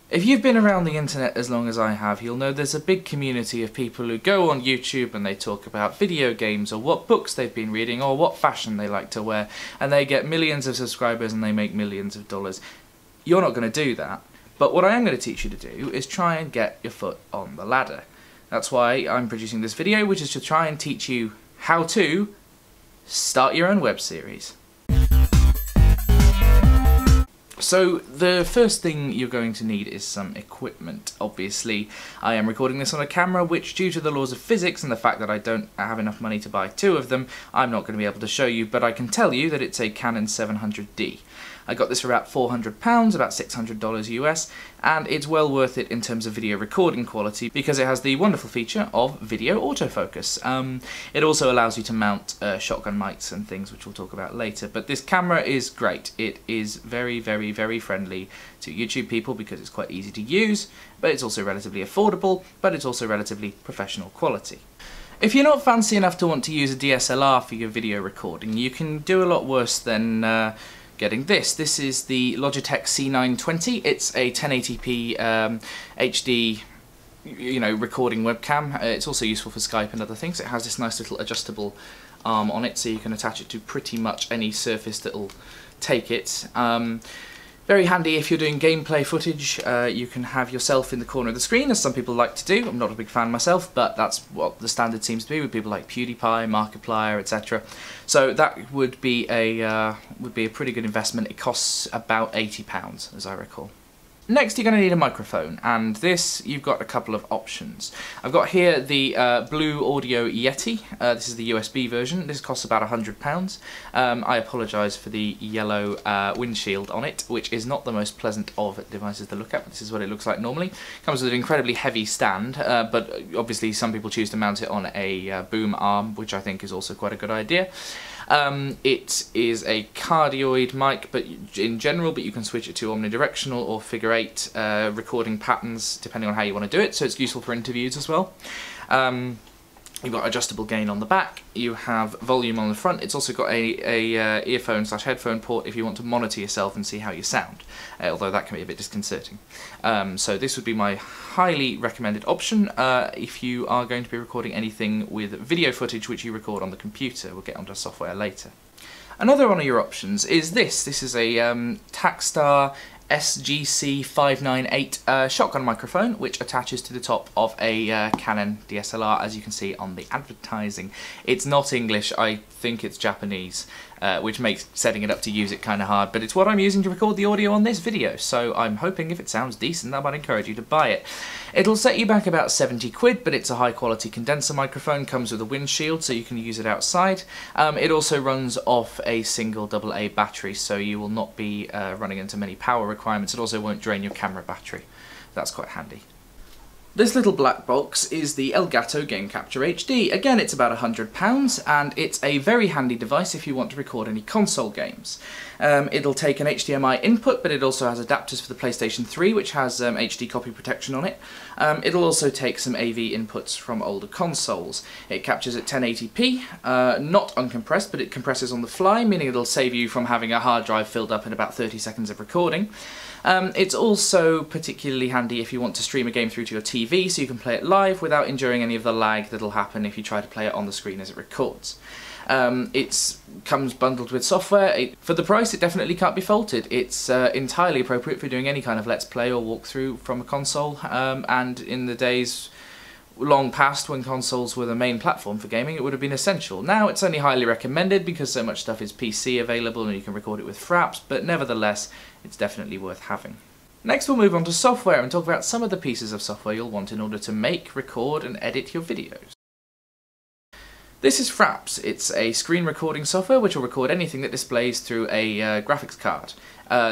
If you've been around the internet as long as I have, you'll know there's a big community of people who go on YouTube and they talk about video games or what books they've been reading or what fashion they like to wear, and they get millions of subscribers and they make millions of dollars. You're not going to do that, but what I am going to teach you to do is try and get your foot on the ladder. That's why I'm producing this video, which is to try and teach you how to start your own web series. So the first thing you're going to need is some equipment. Obviously, I am recording this on a camera, which due to the laws of physics and the fact that I don't have enough money to buy two of them, I'm not going to be able to show you, but I can tell you that it's a Canon 700D. I got this for about £400, about $600 US, and it's well worth it in terms of video recording quality because it has the wonderful feature of video autofocus. It also allows you to mount shotgun mics and things, which we'll talk about later, but this camera is great. It is very, very, very friendly to YouTube people because it's quite easy to use, but it's also relatively affordable, but it's also relatively professional quality. If you're not fancy enough to want to use a DSLR for your video recording, you can do a lot worse than getting this. This is the Logitech C920. It's a 1080p HD recording webcam. It's also useful for Skype and other things. It has this nice little adjustable arm on it, so you can attach it to pretty much any surface that'll take it. Very handy if you're doing gameplay footage. You can have yourself in the corner of the screen, as some people like to do. I'm not a big fan myself, but that's what the standard seems to be with people like PewDiePie, Markiplier, etc. So that would be a pretty good investment. It costs about £80, as I recall. Next, you're going to need a microphone, and this, you've got a couple of options. I've got here the Blue Audio Yeti. This is the USB version. This costs about £100. I apologise for the yellow windshield on it, which is not the most pleasant of devices to look at, but this is what it looks like normally. Comes with an incredibly heavy stand, but obviously some people choose to mount it on a boom arm, which I think is also quite a good idea. It is a cardioid mic, but in general, but you can switch it to omnidirectional or figure eight recording patterns depending on how you want to do it, so it's useful for interviews as well. You've got adjustable gain on the back, you have volume on the front. It's also got a earphone/headphone port if you want to monitor yourself and see how you sound, although that can be a bit disconcerting. So this would be my highly recommended option if you are going to be recording anything with video footage which you record on the computer. We'll get onto software later. Another one of your options is this. This is a Takstar SGC598 shotgun microphone, which attaches to the top of a Canon DSLR, as you can see on the advertising. It's not English, I think it's Japanese, which makes setting it up to use it kind of hard, but it's what I'm using to record the audio on this video, so I'm hoping if it sounds decent, I might encourage you to buy it. It'll set you back about 70 quid, but it's a high quality condenser microphone, comes with a windshield so you can use it outside. It also runs off a single AA battery, so you will not be running into many power requirements. It also won't drain your camera battery. That's quite handy. This little black box is the Elgato Game Capture HD. Again, it's about £100, and it's a very handy device if you want to record any console games. It'll take an HDMI input, but it also has adapters for the PlayStation 3, which has HD copy protection on it. It'll also take some AV inputs from older consoles. It captures at 1080p, not uncompressed, but it compresses on the fly, meaning it'll save you from having a hard drive filled up in about 30 seconds of recording. It's also particularly handy if you want to stream a game through to your TV, so you can play it live without enduring any of the lag that'll happen if you try to play it on the screen as it records. It comes bundled with software. For the price, it definitely can't be faulted. It's entirely appropriate for doing any kind of let's play or walkthrough from a console, and in the days long past when consoles were the main platform for gaming, it would have been essential. Now it's only highly recommended because so much stuff is PC available and you can record it with fraps, but nevertheless, it's definitely worth having. Next, we'll move on to software and talk about some of the pieces of software you'll want in order to make, record and edit your videos. This is Fraps. It's a screen recording software which will record anything that displays through a graphics card.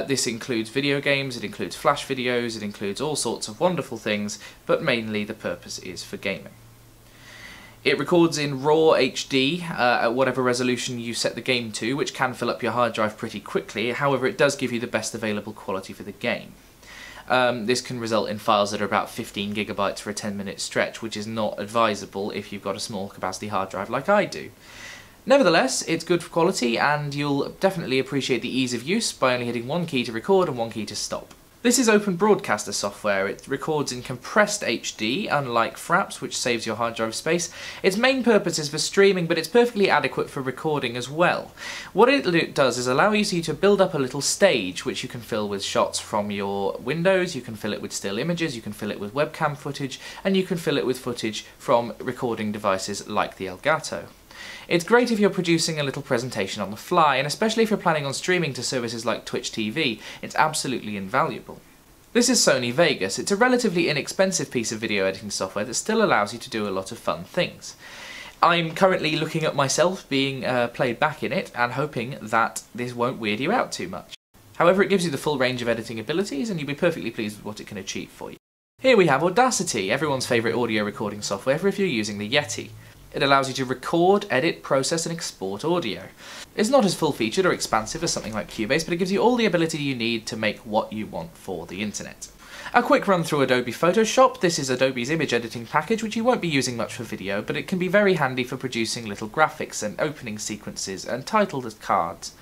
This includes video games, it includes flash videos, it includes all sorts of wonderful things, but mainly the purpose is for gaming. It records in RAW HD at whatever resolution you set the game to, which can fill up your hard drive pretty quickly. However, it does give you the best available quality for the game. This can result in files that are about 15 gigabytes for a 10-minute stretch, which is not advisable if you've got a small capacity hard drive like I do. Nevertheless, it's good quality and you'll definitely appreciate the ease of use by only hitting one key to record and one key to stop. This is Open Broadcaster software. It records in compressed HD, unlike Fraps, which saves your hard drive space. Its main purpose is for streaming, but it's perfectly adequate for recording as well. What it does is allow you to build up a little stage, which you can fill with shots from your windows, you can fill it with still images, you can fill it with webcam footage, and you can fill it with footage from recording devices like the Elgato. It's great if you're producing a little presentation on the fly, and especially if you're planning on streaming to services like Twitch TV, it's absolutely invaluable. This is Sony Vegas. It's a relatively inexpensive piece of video editing software that still allows you to do a lot of fun things. I'm currently looking at myself being played back in it and hoping that this won't weird you out too much. However, it gives you the full range of editing abilities and you'll be perfectly pleased with what it can achieve for you. Here we have Audacity, everyone's favourite audio recording software for if you're using the Yeti. It allows you to record, edit, process and export audio. It's not as full-featured or expansive as something like Cubase, but it gives you all the ability you need to make what you want for the internet. A quick run through Adobe Photoshop. This is Adobe's image editing package, which you won't be using much for video, but it can be very handy for producing little graphics and opening sequences and titled cards.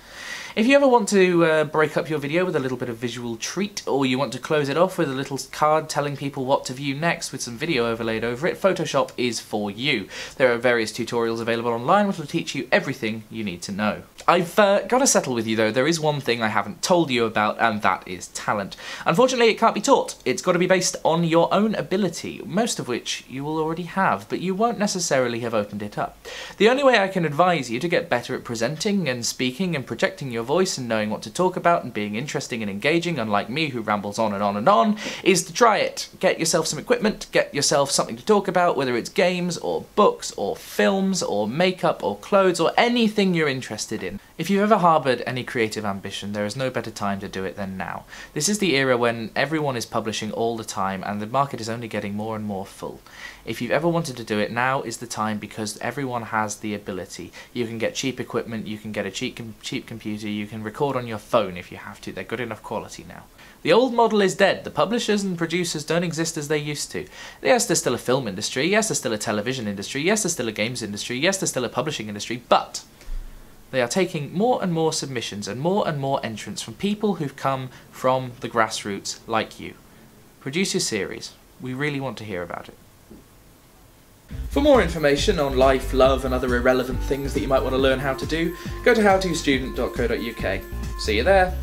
If you ever want to break up your video with a little bit of visual treat, or you want to close it off with a little card telling people what to view next with some video overlaid over it, Photoshop is for you. There are various tutorials available online which will teach you everything you need to know. I've got to settle with you though, there is one thing I haven't told you about, and that is talent. Unfortunately, it can't be taught. It's got to be based on your own ability, most of which you will already have, but you won't necessarily have opened it up. The only way I can advise you to get better at presenting and speaking and projecting your voice and knowing what to talk about and being interesting and engaging, unlike me who rambles on and on and on, is to try it. Get yourself some equipment, get yourself something to talk about, whether it's games or books or films or makeup or clothes or anything you're interested in. If you've ever harboured any creative ambition, there is no better time to do it than now. This is the era when everyone is publishing all the time and the market is only getting more and more full. If you've ever wanted to do it, now is the time because everyone has the ability. You can get cheap equipment, you can get a cheap computer, you can record on your phone if you have to. They're good enough quality now. The old model is dead. The publishers and producers don't exist as they used to. Yes, there's still a film industry, yes, there's still a television industry, yes, there's still a games industry, yes, there's still a publishing industry, but they are taking more and more submissions and more entrants from people who've come from the grassroots like you. Produce your series. We really want to hear about it. For more information on life, love and other irrelevant things that you might want to learn how to do, go to hautustudent.co.uk. See you there!